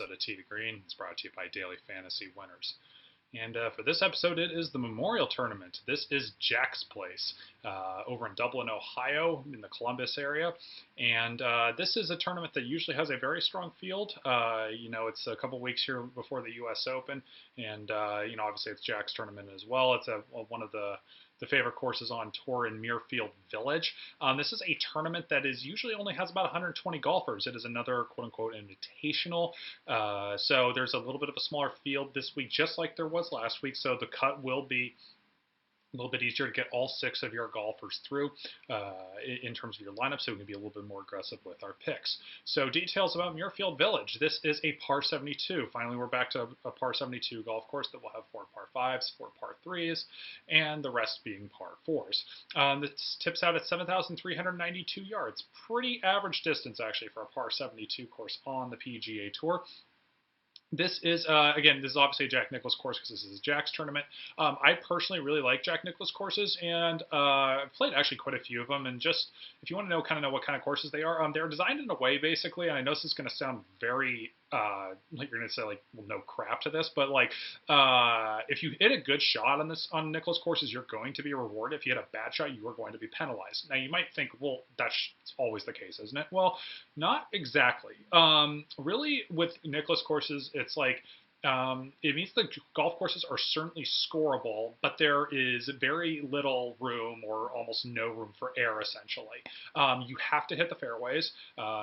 episode of Tee to Green. It's brought to you by Daily Fantasy Winners. And for this episode, it is the Memorial Tournament. This is Jack's place over in Dublin, Ohio, in the Columbus area. And this is a tournament that usually has a very strong field. It's a couple weeks here before the U.S. Open. And, obviously it's Jack's tournament as well. It's one of the favorite courses on tour in Muirfield Village. This is a tournament that usually only has about 120 golfers. It is another quote-unquote invitational. So there's a little bit of a smaller field this week, just like there was last week. So the cut will be a little bit easier to get all 6 of your golfers through in terms of your lineup, so we can be a little bit more aggressive with our picks. So details about Muirfield Village. This is a par 72. Finally, we're back to a par 72 golf course that will have 4 par 5s, 4 par 3s, and the rest being par 4s. This tips out at 7,392 yards. Pretty average distance, actually, for a par 72 course on the PGA Tour. This is, again, this is obviously a Jack Nicklaus course because this is Jack's tournament. I personally really like Jack Nicklaus courses, and I've played actually quite a few of them. And just, if you want to know what kind of courses they are, they're designed in a way, basically, and I know this is going to sound very, like you're going to say, like, well, no crap to this, but, like, if you hit a good shot on Nicklaus courses, you're going to be rewarded. If you hit a bad shot, you are going to be penalized. Now, you might think, well, that's always the case, isn't it? Well, not exactly. Really, with Nicklaus courses, it's like, it means the golf courses are certainly scoreable, but there is very little room or almost no room for error, essentially. You have to hit the fairways.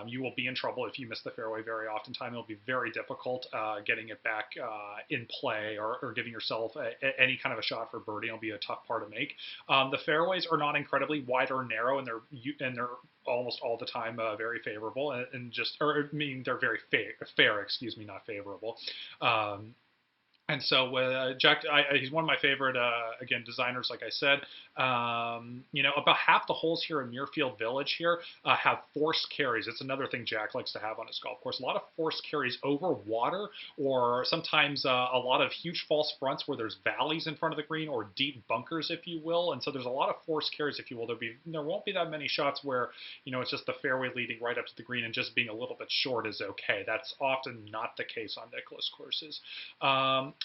You will be in trouble if you miss the fairway very oftentimes. It'll be very difficult getting it back in play or giving yourself any kind of a shot for birdie. It'll be a tough par to make. The fairways are not incredibly wide or narrow, and they're almost all the time very favorable, they're very fair, excuse me, not favorable. And so Jack, he's one of my favorite, again, designers, like I said. About half the holes here in Muirfield Village here have forced carries. It's another thing Jack likes to have on his golf course. A lot of forced carries over water, or sometimes a lot of huge false fronts where there's valleys in front of the green, or deep bunkers, if you will. And so there's a lot of forced carries, if you will. There won't be that many shots where, it's just the fairway leading right up to the green and just being a little bit short is okay. That's often not the case on Nicklaus courses.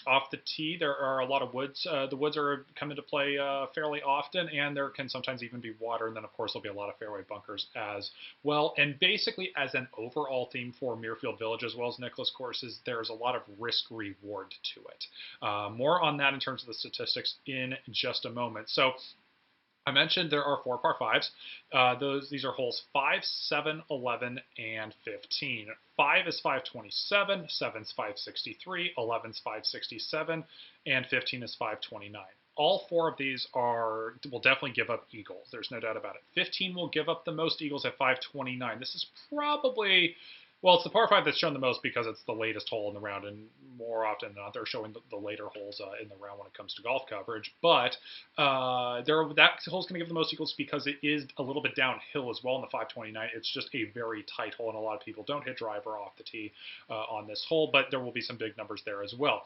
Off the tee, there are a lot of woods. The woods are come into play fairly often, and there can sometimes even be water, and then, of course, there'll be a lot of fairway bunkers as well. And basically, as an overall theme for Muirfield Village, as well as Nicklaus courses, there's a lot of risk-reward to it. More on that in terms of the statistics in just a moment. So I mentioned there are 4 par 5s. These are holes 5, 7, 11, and 15. 5 is 527, 7 is 563, 11 is 567, and 15 is 529. All 4 of these will definitely give up eagles. There's no doubt about it. 15 will give up the most eagles at 529. This is probably... Well, it's the par 5 that's shown the most because it's the latest hole in the round, and more often than not, they're showing the later holes in the round when it comes to golf coverage. But that hole's going to give the most eagles because it is a little bit downhill as well in the 529. It's just a very tight hole, and a lot of people don't hit driver off the tee on this hole, but there will be some big numbers there as well.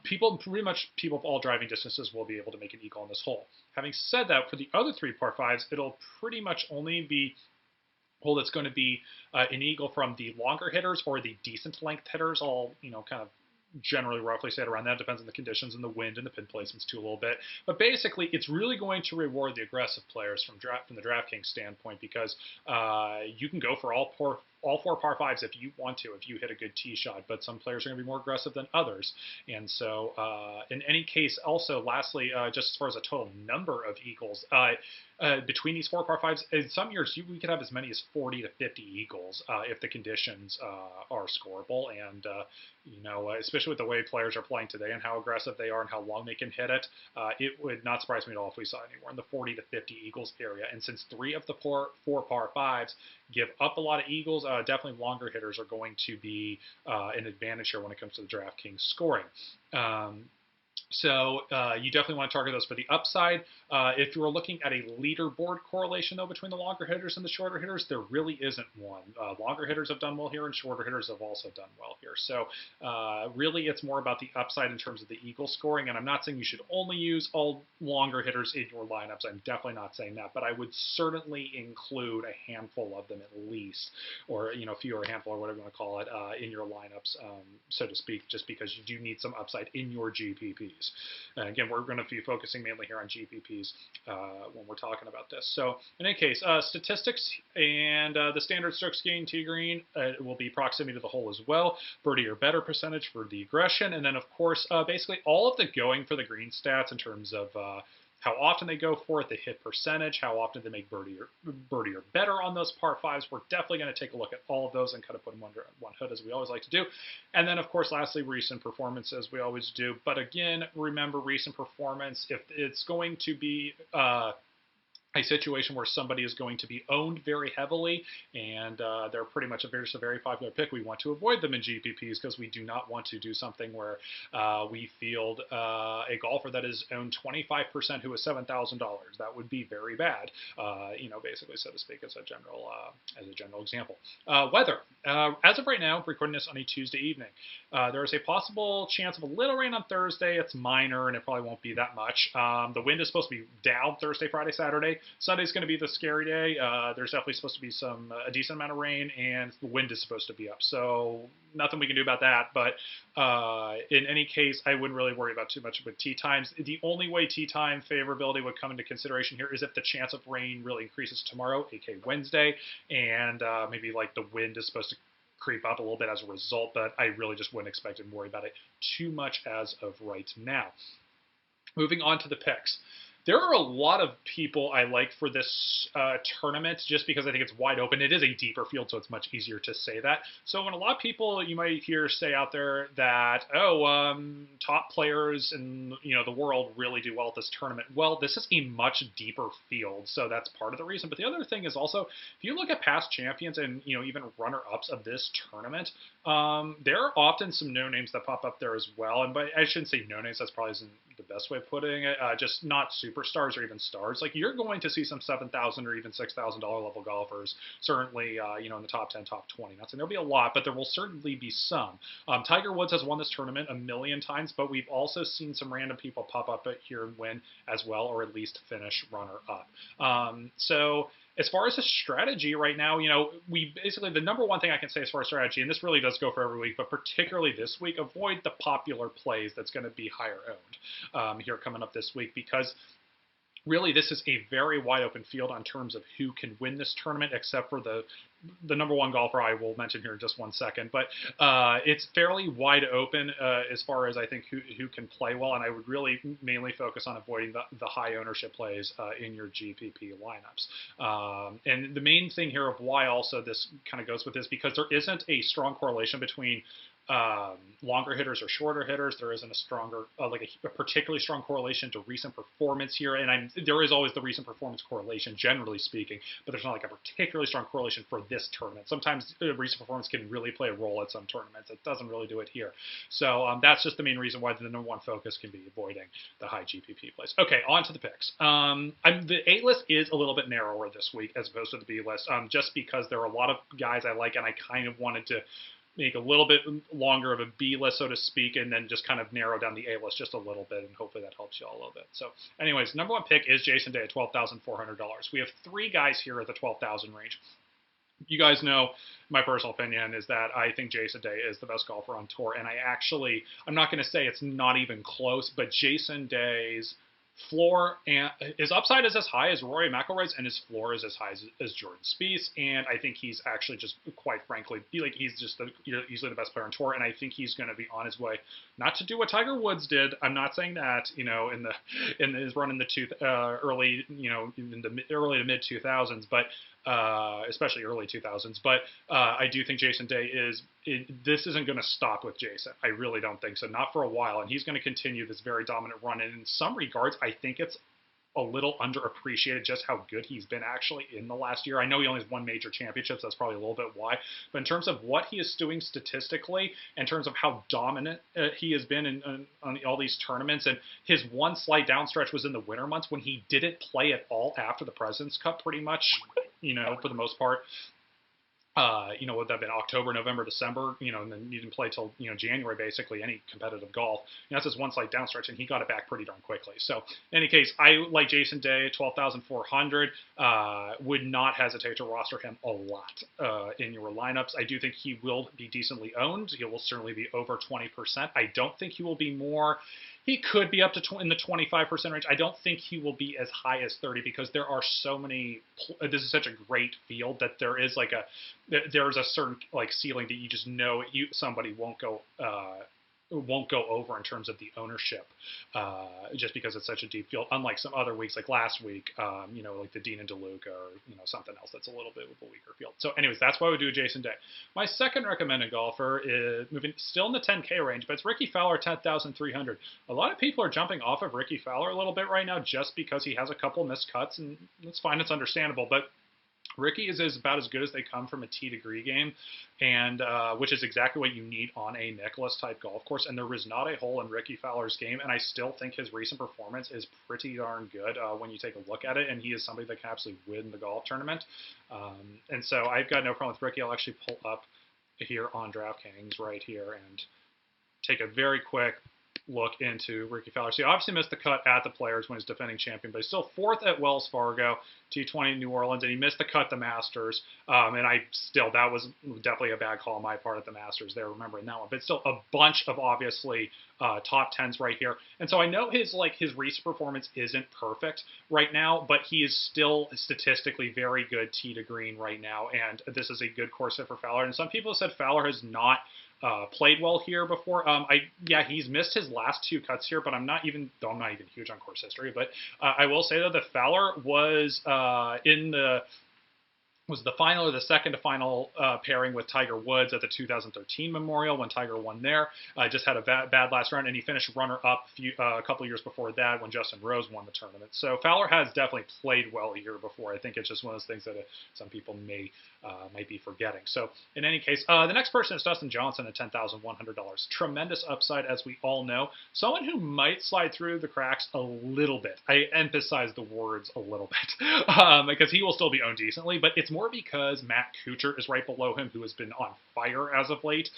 People of all driving distances will be able to make an eagle on this hole. Having said that, for the other 3 par 5s, it'll pretty much only be hole that's going to be an eagle from the longer hitters or the decent length hitters. All kind of generally roughly say it around that. Depends on the conditions and the wind and the pin placements too a little bit. But basically, it's really going to reward the aggressive players from the DraftKings standpoint, because you can go for all 4 par 5s if you want to, if you hit a good tee shot, but some players are going to be more aggressive than others. And so in any case, also, lastly, just as far as a total number of eagles, between these 4 par 5s, in some years we could have as many as 40 to 50 eagles if the conditions are scoreable. And, especially with the way players are playing today and how aggressive they are and how long they can hit it, it would not surprise me at all if we saw anywhere in the 40 to 50 eagles area. And since 3 of the 4 par 5s give up a lot of eagles, definitely longer hitters are going to be an advantage here when it comes to the DraftKings scoring. So you definitely want to target those for the upside. If you're looking at a leaderboard correlation, though, between the longer hitters and the shorter hitters, there really isn't one. Longer hitters have done well here, and shorter hitters have also done well here. So really, it's more about the upside in terms of the eagle scoring. And I'm not saying you should only use all longer hitters in your lineups. I'm definitely not saying that, but I would certainly include a handful of them at least, or fewer handful or whatever you want to call it, in your lineups, so to speak, just because you do need some upside in your GPPs. Again, we're going to be focusing mainly here on GPPs when we're talking about this. So in any case, statistics and the standard strokes gained tee green will be proximity to the hole as well, birdie or better percentage for the aggression, and then of course basically all of the going for the green stats in terms of how often they go for it, the hit percentage, how often they make birdie or better on those par fives. We're definitely going to take a look at all of those and kind of put them under one hood, as we always like to do. And then, of course, lastly, recent performance, as we always do. But again, remember, recent performance, if it's going to be a situation where somebody is going to be owned very heavily and they're pretty much a very popular pick, we want to avoid them in GPPs because we do not want to do something where we field a golfer that is owned 25% who is $7,000. That would be very bad, basically, so to speak, as a general example. Weather. As of right now, recording this on a Tuesday evening, there is a possible chance of a little rain on Thursday. It's minor, and it probably won't be that much. The wind is supposed to be down Thursday, Friday, Saturday. Sunday's going to be the scary day. There's definitely supposed to be a decent amount of rain, and the wind is supposed to be up. So nothing we can do about that. But in any case, I wouldn't really worry about too much with tee times. The only way tee time favorability would come into consideration here is if the chance of rain really increases tomorrow, aka Wednesday, and maybe like the wind is supposed to creep up a little bit as a result, but I really just wouldn't expect to worry about it too much as of right now. Moving on to the picks. There are a lot of people I like for this tournament just because I think it's wide open. It is a deeper field, so it's much easier to say that. So when a lot of people you might hear say out there that, top players in the world really do well at this tournament. Well, this is a much deeper field, so that's part of the reason. But the other thing is also, if you look at past champions and even runner-ups of this tournament, there are often some no-names that pop up there as well. And I shouldn't say no-names, that's probably isn't the best way of putting it, just not superstars or even stars. Like, you're going to see some $7,000 or even $6,000 level golfers, certainly, in the top 10, top 20. Not saying there'll be a lot, but there will certainly be some. Tiger Woods has won this tournament a million times, but we've also seen some random people pop up here and win as well, or at least finish runner-up. So as far as a strategy right now, we basically, the number one thing I can say as far as strategy, and this really does go for every week, but particularly this week, avoid the popular plays that's going to be higher owned here coming up this week, because really this is a very wide open field on terms of who can win this tournament, except for the number one golfer I will mention here in just 1 second. But it's fairly wide open as far as I think who can play well, and I would really mainly focus on avoiding the high ownership plays in your GPP lineups. And the main thing here of why also this kind of goes with this, because there isn't a strong correlation between longer hitters or shorter hitters. There isn't a stronger, a particularly strong correlation to recent performance here. And there is always the recent performance correlation, generally speaking, but there's not like a particularly strong correlation for this tournament. Sometimes recent performance can really play a role at some tournaments. It doesn't really do it here. So that's just the main reason why the number one focus can be avoiding the high GPP plays. Okay, on to the picks. The A list is a little bit narrower this week as opposed to the B list, just because there are a lot of guys I like, and I kind of wanted to make a little bit longer of a B list, so to speak, and then just kind of narrow down the A list just a little bit, and hopefully that helps you all a little bit. So anyways, number one pick is Jason Day at $12,400. We have three guys here at the $12,000 range. You guys know my personal opinion is that I think Jason Day is the best golfer on tour, and I'm not going to say it's not even close, but Jason Day's floor and his upside is as high as Rory McIlroy's, and his floor is as high as Jordan Spieth. And I think he's actually just, quite frankly, he's just easily the best player on tour. And I think he's going to be on his way, not to do what Tiger Woods did. I'm not saying that, in his run in the early to mid 2000s, but especially early 2000s. But I do think Jason Day this isn't going to stop with Jason. I really don't think so. Not for a while. And he's going to continue this very dominant run. And in some regards, I think it's a little underappreciated just how good he's been actually in the last year. I know he only has one major championship, so that's probably a little bit why. But in terms of what he is doing statistically, in terms of how dominant he has been on all these tournaments, and his one slight downstretch was in the winter months when he didn't play at all after the President's Cup, pretty much, for the most part. Would that have been October, November, December, and then you didn't play till, January, basically, any competitive golf. That's his one slight downstretch, and he got it back pretty darn quickly. So, in any case, I like Jason Day, 12,400. Would not hesitate to roster him a lot in your lineups. I do think he will be decently owned. He will certainly be over 20%. I don't think he will be more. He could be up to in the 25% range. I don't think he will be as high as 30 because there are so many. This is such a great field that there's a certain ceiling that you just know somebody won't go over in terms of the ownership, just because it's such a deep field. Unlike some other weeks, like last week, like the Dean and DeLuca or something else that's a little bit of a weaker field. So, anyways, that's why I would do Jason Day. My second recommended golfer is moving still in the 10K range, but it's Rickie Fowler, 10,300. A lot of people are jumping off of Rickie Fowler a little bit right now just because he has a couple missed cuts, and that's fine, it's understandable, but Rickie is about as good as they come from a tee degree game, and which is exactly what you need on a Nicklaus-type golf course. And there is not a hole in Rickie Fowler's game, and I still think his recent performance is pretty darn good when you take a look at it, and he is somebody that can absolutely win the golf tournament. And so I've got no problem with Rickie. I'll actually pull up here on DraftKings right here and take a very quick look into Rickie Fowler. So he obviously missed the cut at the Players when he's defending champion, but he's still fourth at Wells Fargo, T20 New Orleans, and he missed the cut at the Masters. And that was definitely a bad call on my part at the Masters there, remembering that one. But still a bunch of obviously top tens right here. And so I know his recent performance isn't perfect right now, but he is still statistically very good tee to green right now. And this is a good course fit for Fowler. And some people have said Fowler has not played well here before. He's missed his last two cuts here, but I'm not even huge on course history. But I will say though that Fowler was was the final or the second to final pairing with Tiger Woods at the 2013 Memorial when Tiger won there. Just had a bad last round, and he finished runner-up a couple years before that when Justin Rose won the tournament. So Fowler has definitely played well a year before. I think it's just one of those things that some people might be forgetting. So in any case, the next person is Dustin Johnson at $10,100. Tremendous upside, as we all know. Someone who might slide through the cracks a little bit. I emphasize the words a little bit because he will still be owned decently, but it's more because Matt Kuchar is right below him, who has been on fire as of late,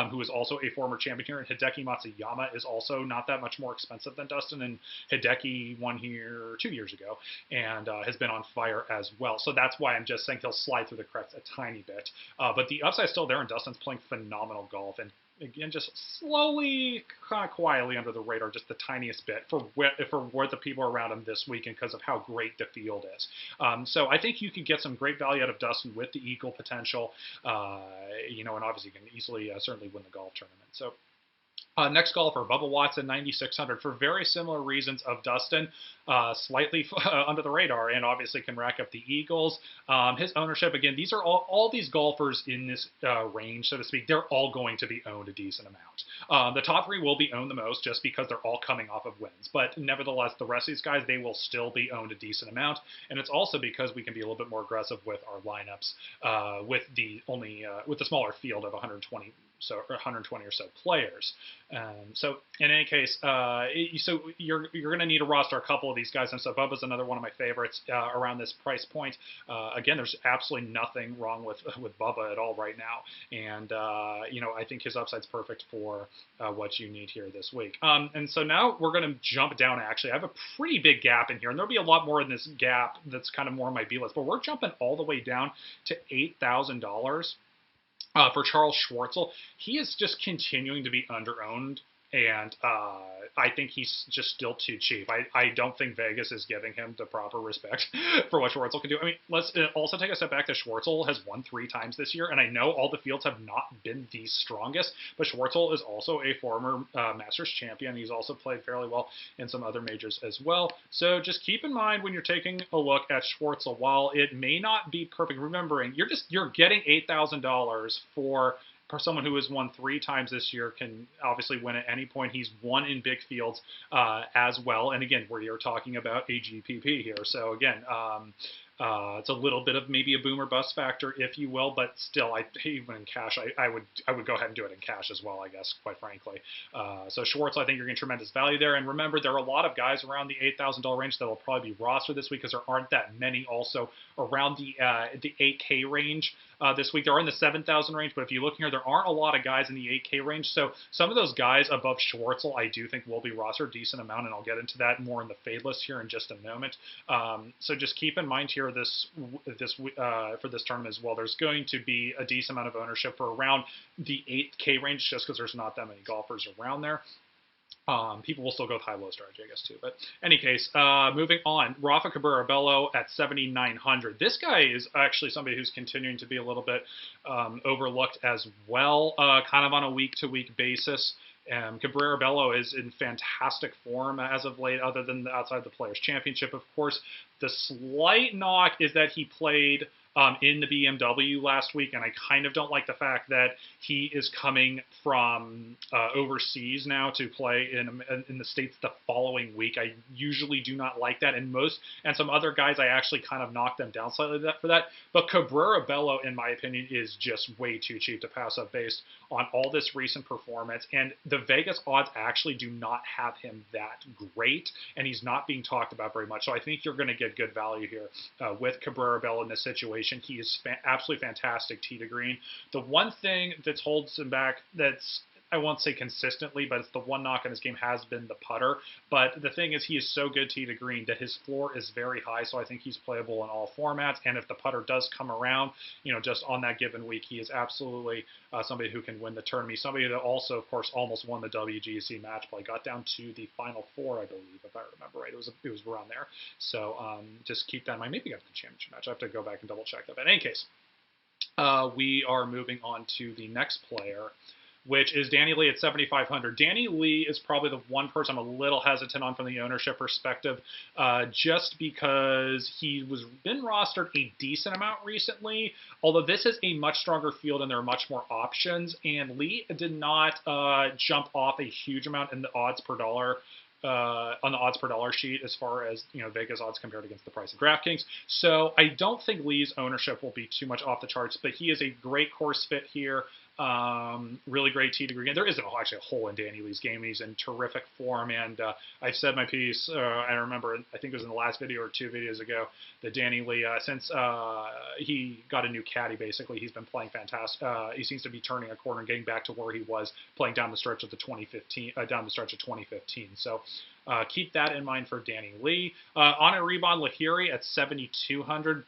who is also a former champion here, and Hideki Matsuyama is also not that much more expensive than Dustin, and Hideki won here 2 years ago and has been on fire as well. So that's why I'm just saying he'll slide through the cracks a tiny bit. But the upside's still there, and Dustin's playing phenomenal golf, and again, just slowly, kind of quietly under the radar, just the tiniest bit for what the people around him this weekend because of how great the field is. So I think you can get some great value out of Dustin with the eagle potential, and obviously you can easily certainly win the golf tournament. So. Next golfer, Bubba Watson, 9,600, for very similar reasons of Dustin, slightly under the radar, and obviously can rack up the eagles. His ownership, again, these are all these golfers in this range, so to speak. They're all going to be owned a decent amount. The top three will be owned the most just because they're all coming off of wins, but nevertheless, the rest of these guys, they will still be owned a decent amount, and it's also because we can be a little bit more aggressive with our lineups with the smaller field of 120 or so players. So in any case, so you're going to need to roster a couple of these guys, and so Bubba's another one of my favorites around this price point. Again, there's absolutely nothing wrong with Bubba at all right now, and I think his upside's perfect for what you need here this week. And so now we're going to jump down. Actually, I have a pretty big gap in here, and there'll be a lot more in this gap that's kind of more on my B list, but we're jumping all the way down to $8,000. For Charl Schwartzel. He is just continuing to be underowned, and I think he's just still too cheap. I don't think Vegas is giving him the proper respect for what Schwartzel can do. I mean, let's also take a step back. That Schwartzel has won 3 times this year, and I know all the fields have not been the strongest, but Schwartzel is also a former Masters champion. He's also played fairly well in some other majors as well. So just keep in mind when you're taking a look at Schwartzel, while it may not be perfect, remembering you're getting $8,000 for someone who has won 3 times this year can obviously win at any point. He's won in big fields as well. And again, we are talking about a GPP here. So again, it's a little bit of maybe a boomer bust factor, if you will, but still, even in cash, I would go ahead and do it in cash as well, I guess, quite frankly. So Schwartz, I think you're getting tremendous value there. And remember, there are a lot of guys around the $8,000 range that will probably be rostered this week because there aren't that many also around the 8K range. This week. They're in the 7,000 range, but if you look here, there aren't a lot of guys in the 8K range. So some of those guys above Schwartzel, I do think will be rostered a decent amount, and I'll get into that more in the fade list here in just a moment. So just keep in mind here for this tournament as well, there's going to be a decent amount of ownership for around the 8K range, just because there's not that many golfers around there. People will still go with high-low strategy, I guess, too. But in any case, moving on, Rafa, Cabrera, Bello at 7,900. This guy is actually somebody who's continuing to be a little bit overlooked as well, kind of on a week-to-week basis. Cabrera Bello is in fantastic form as of late, other than outside the Players' Championship, of course. The slight knock is that he played in the BMW last week, and I kind of don't like the fact that he is coming from overseas now to play in the States the following week. I usually do not like that, and some other guys I actually kind of knocked them down slightly for that. But Cabrera Bello, in my opinion, is just way too cheap to pass up based on all this recent performance, and the Vegas odds actually do not have him that great, and he's not being talked about very much. So I think you're going to get good value here with Cabrera Bello in this situation. He is absolutely fantastic tee to green. The one thing that holds him back, that's I won't say consistently, but it's the one knock on his game has been the putter. But the thing is, he is so good tee to green that his floor is very high, so I think he's playable in all formats. And if the putter does come around, just on that given week, he is absolutely somebody who can win the tournament. He's somebody that also, of course, almost won the WGC match play, got down to the final 4, I believe, if I remember right. It was around there. So just keep that in mind. Maybe got the championship match. I have to go back and double check that. But in any case, we are moving on to the next player, which is Danny Lee at 7,500. Danny Lee is probably the one person I'm a little hesitant on from the ownership perspective, just because he was been rostered a decent amount recently, although this is a much stronger field and there are much more options, and Lee did not jump off a huge amount in the odds per dollar on the odds per dollar sheet as far as Vegas odds compared against the price of DraftKings. So I don't think Lee's ownership will be too much off the charts, but he is a great course fit here. Really great tee to green. There isn't actually a hole in Danny Lee's game. He's in terrific form, and I've said my piece. I remember, I think it was in the last video or 2 videos ago, that Danny Lee, since he got a new caddy, basically, he's been playing fantastic. He seems to be turning a corner and getting back to where he was playing down the stretch of 2015. So keep that in mind for Danny Lee. Anirban Lahiri at 7,200.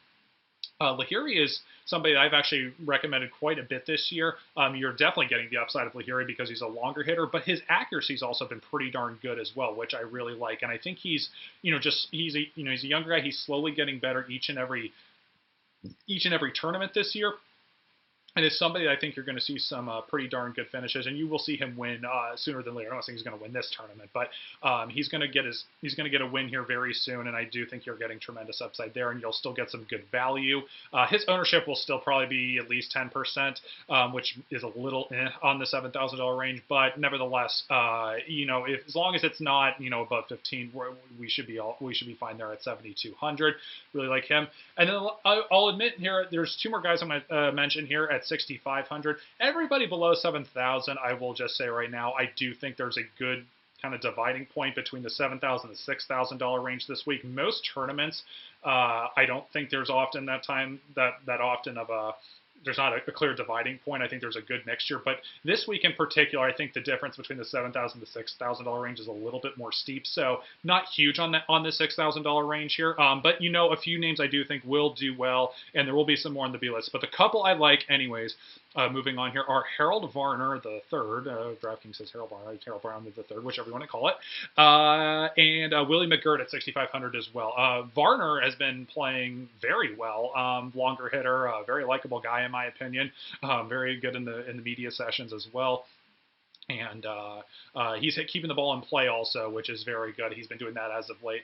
Lahiri is somebody that I've actually recommended quite a bit this year. You're definitely getting the upside of Lahiri because he's a longer hitter, but his accuracy's also been pretty darn good as well, which I really like. And I think he's a younger guy. He's slowly getting better each and every tournament this year. And it's somebody I think you're going to see some pretty darn good finishes, and you will see him win sooner than later. I'm not saying he's going to win this tournament, but he's going to get a win here very soon, and I do think you're getting tremendous upside there, and you'll still get some good value. His ownership will still probably be at least 10%, which is a little on the $7,000 range, but nevertheless, as long as it's not above 15, we should be fine there at 7,200. Really like him, and then I'll admit here, there's 2 more guys I'm going to mention here at 6,500. Everybody below 7,000, I will just say right now, I do think there's a good kind of dividing point between the $7,000 and the $6,000 range this week. Most tournaments, I don't think there's often that often of a. There's not a clear dividing point. I think there's a good mixture. But this week in particular, I think the difference between the $7,000 to $6,000 range is a little bit more steep. So not huge on the $6,000 range here. But a few names I do think will do well, and there will be some more on the B list. But the couple I like anyways, moving on here, are Harold Varner III. DraftKings says Harold Varner III, whichever you want to call it. And Willie McGirt at 6,500 as well. Varner has been playing very well. Longer hitter, very likable guy in my opinion. Very good in the media sessions as well. And he's keeping the ball in play also, which is very good. He's been doing that as of late.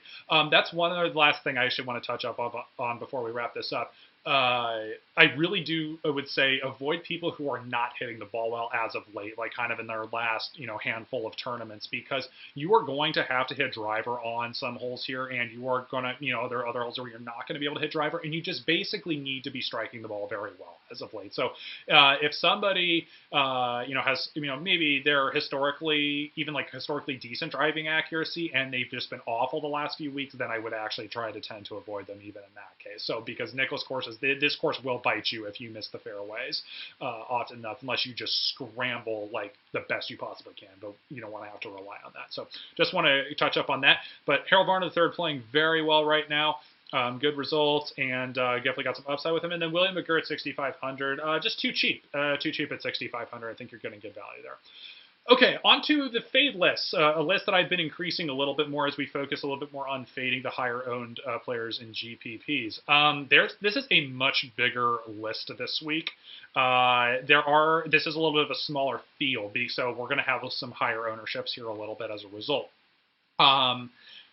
That's one other last thing I actually want to touch up on before we wrap this up. I really do, I would say, avoid people who are not hitting the ball well as of late, like kind of in their last, handful of tournaments, because you are going to have to hit driver on some holes here, and you are going to, there are other holes where you're not going to be able to hit driver, and you just basically need to be striking the ball very well as of late. So if somebody, has, maybe they're historically decent driving accuracy, and they've just been awful the last few weeks, then I would actually try to tend to avoid them even in that case. So because Nicklaus courses, this course will bite you if you miss the fairways often enough, unless you just scramble like the best you possibly can, but you don't want to have to rely on that. So just want to touch up on that. But Harold Varner III playing very well right now. Good results, and definitely got some upside with him. And then William McGirt, 6,500. Just too cheap at 6,500. I think you're getting good value there. Okay, on to the fade list, a list that I've been increasing a little bit more as we focus a little bit more on fading the higher-owned players in GPPs. This is a much bigger list this week. This is a little bit of a smaller field, so we're going to have some higher ownerships here a little bit as a result.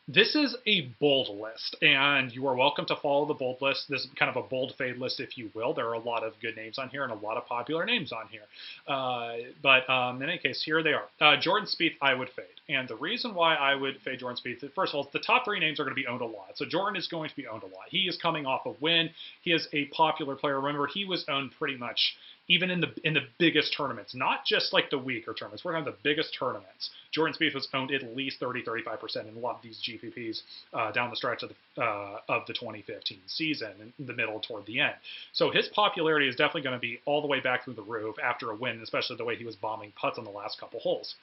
This is a bold list, and you are welcome to follow the bold list. This is kind of a bold fade list, if you will. There are a lot of good names on here and a lot of popular names on here. But in any case, here they are. Jordan Spieth, I would fade. And the reason why I would fade Jordan Spieth, first of all, the top three names are going to be owned a lot. So Jordan is going to be owned a lot. He is coming off a win. He is a popular player. Remember, he was owned pretty much even in the biggest tournaments, not just like the weaker tournaments. We're talking the biggest tournaments. Jordan Spieth was owned at least 30-35% in a lot of these GPPs down the stretch of the 2015 season, in the middle toward the end. So his popularity is definitely going to be all the way back through the roof after a win, especially the way he was bombing putts on the last couple holes.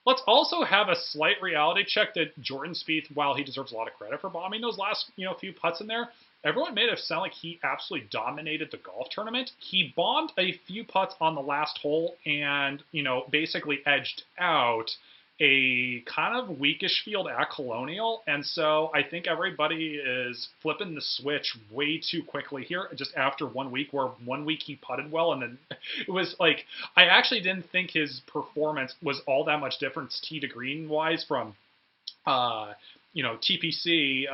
Let's also have a slight reality check that Jordan Spieth, while he deserves a lot of credit for bombing those last few putts in there, everyone made it sound like he absolutely dominated the golf tournament. He bombed a few putts on the last hole and, basically edged out a kind of weakish field at Colonial. And so I think everybody is flipping the switch way too quickly here, just after 1 week, where 1 week he putted well. And then it was like, I actually didn't think his performance was all that much different tee to green wise from, TPC,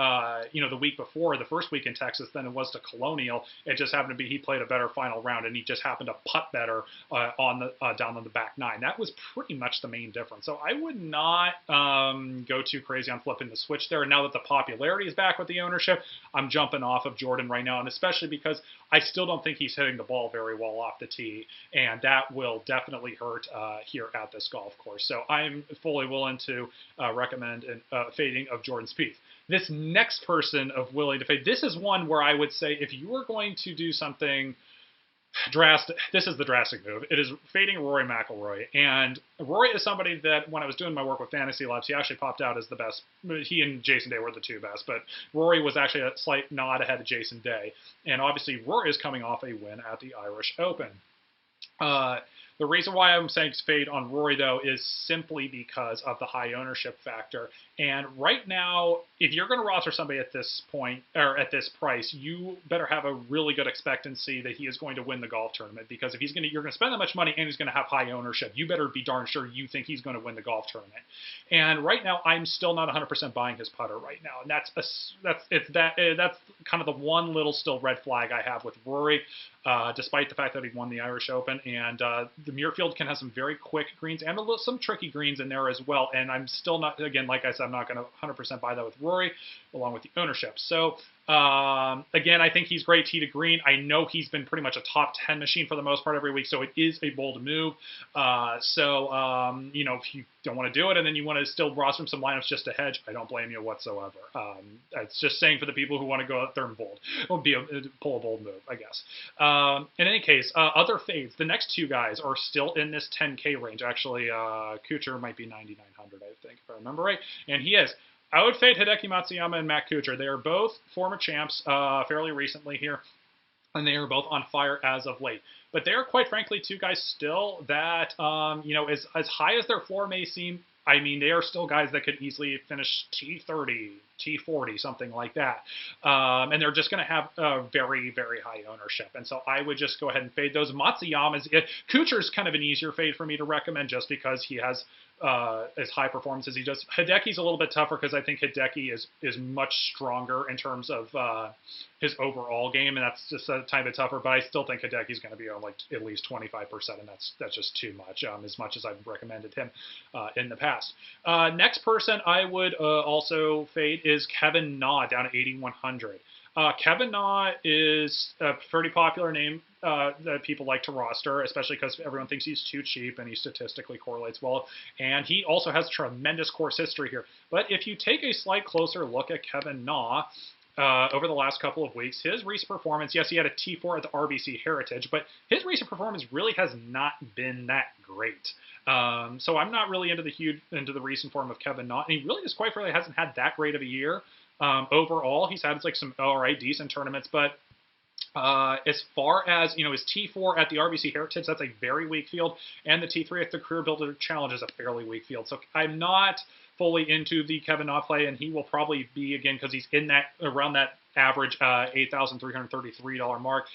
the week before, the first week in Texas, than it was to Colonial. It just happened to be he played a better final round, and he just happened to putt better down on the back nine. That was pretty much the main difference. So I would not go too crazy on flipping the switch there. Now that the popularity is back with the ownership, I'm jumping off of Jordan right now, and especially because I still don't think he's hitting the ball very well off the tee, and that will definitely hurt here at this golf course. So I'm fully willing to recommend fading of Jordan Spieth. This next person of willing to fade, this is one where I would say if you were going to do something drastic, this is the drastic move. It is fading Rory McIlroy. And Rory is somebody that when I was doing my work with FantasyLabs, he actually popped out as the best. He and Jason Day were the two best, but Rory was actually a slight nod ahead of Jason Day. And obviously Rory is coming off a win at the Irish Open. The reason why I'm saying fade on Rory, though, is simply because of the high ownership factor. And right now, if you're going to roster somebody at this point, or at this price, you better have a really good expectancy that he is going to win the golf tournament. Because if you're going to spend that much money and he's going to have high ownership, you better be darn sure you think he's going to win the golf tournament. And right now, I'm still not 100% buying his putter right now. And that's kind of the one little still red flag I have with Rory, despite the fact that he won the Irish Open. And the Muirfield can have some very quick greens and some tricky greens in there as well. And I'm still not, again, like I said, I'm not going to 100% buy that with Rory, along with the ownership. So, again, I think he's great tee to green. I know he's been pretty much a top 10 machine for the most part every week, so it is a bold move. If you don't want to do it and then you want to still roster him some lineups just to hedge, I don't blame you whatsoever. It's just saying for the people who want to go out there and bold. It would be pull a bold move, I guess. In any case, other fades. The next two guys are still in this 10K range. Actually, Kuchar might be 9,900, I think, if I remember right. And he is. I would fade Hideki Matsuyama and Matt Kuchar. They are both former champs fairly recently here, and they are both on fire as of late. But they are, quite frankly, two guys still that, as high as their floor may seem, I mean, they are still guys that could easily finish T30, T40, something like that. And they're just going to have a very, very high ownership. And so I would just go ahead and fade those. Matsuyama's, Kuchar's kind of an easier fade for me to recommend just because he has as high performance as he does. Hideki's a little bit tougher because I think Hideki is much stronger in terms of his overall game, and that's just a tiny bit tougher. But I still think Hideki's going to be on like at least 25%, and that's just too much. As much as I've recommended him in the past. Next person I would also fade is Kevin Na down at 8,100. Kevin Na is a pretty popular name that people like to roster, especially because everyone thinks he's too cheap and he statistically correlates well. And he also has tremendous course history here. But if you take a slight closer look at Kevin Na, over the last couple of weeks, his recent performance, yes, he had a T4 at the RBC Heritage, but his recent performance really has not been that great. So I'm not really into the recent form of Kevin Na. And he really just quite frankly hasn't had that great of a year. Overall, he's had like some all right, decent tournaments, but as far as, his T4 at the RBC Heritage, that's a very weak field, and the T3 at the Career Builder Challenge is a fairly weak field. So I'm not fully into the Kevin Na play, and he will probably be, again, because he's in that around that average $8,333 mark.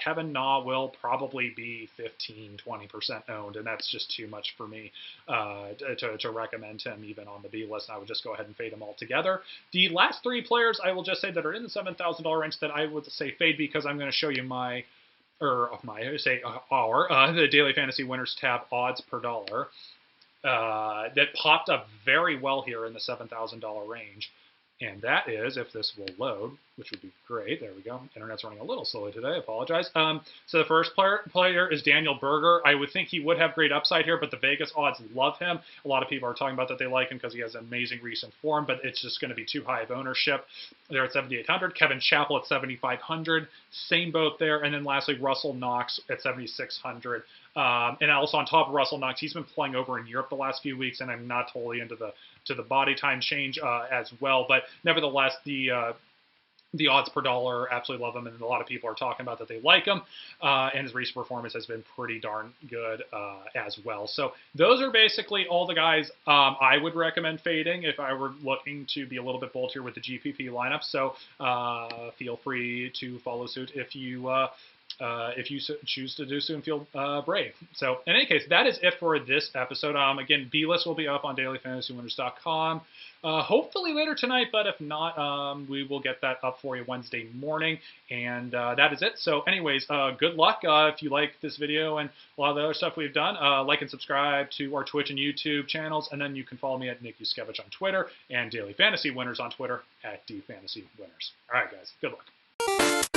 Kevin Na will probably be 15-20% owned, and that's just too much for me to recommend him even on the B list. I would just go ahead and fade him altogether. The last three players I will just say that are in the $7,000 range that I would say fade because I'm going to show you the Daily Fantasy Winners tab odds per dollar that popped up very well here in the $7,000 range. And that is, if this will load, which would be great. There we go. Internet's running a little slowly today. I apologize. So the first player is Daniel Berger. I would think he would have great upside here, but the Vegas odds love him. A lot of people are talking about that they like him because he has amazing recent form, but it's just going to be too high of ownership. They're at 7,800. Kevin Chappell at 7,500. Same boat there. And then lastly, Russell Knox at 7,600. And also on top of Russell Knox, he's been playing over in Europe the last few weeks, and I'm not totally into the body time change as well. But nevertheless, the odds per dollar absolutely love him, and a lot of people are talking about that they like him, and his recent performance has been pretty darn good as well. So those are basically all the guys I would recommend fading if I were looking to be a little bit bold here with the GPP lineup. So feel free to follow suit if you choose to do so and feel brave. So in any case, that is it for this episode. Again, B-list will be up on DailyFantasyWinners.com hopefully later tonight, but if not, we will get that up for you Wednesday morning. And that is it. So anyways, good luck. If you like this video and a lot of the other stuff we've done, like and subscribe to our Twitch and YouTube channels. And then you can follow me at Nick Juskewycz on Twitter and Daily Fantasy Winners on Twitter at DFantasyWinners. All right, guys, good luck.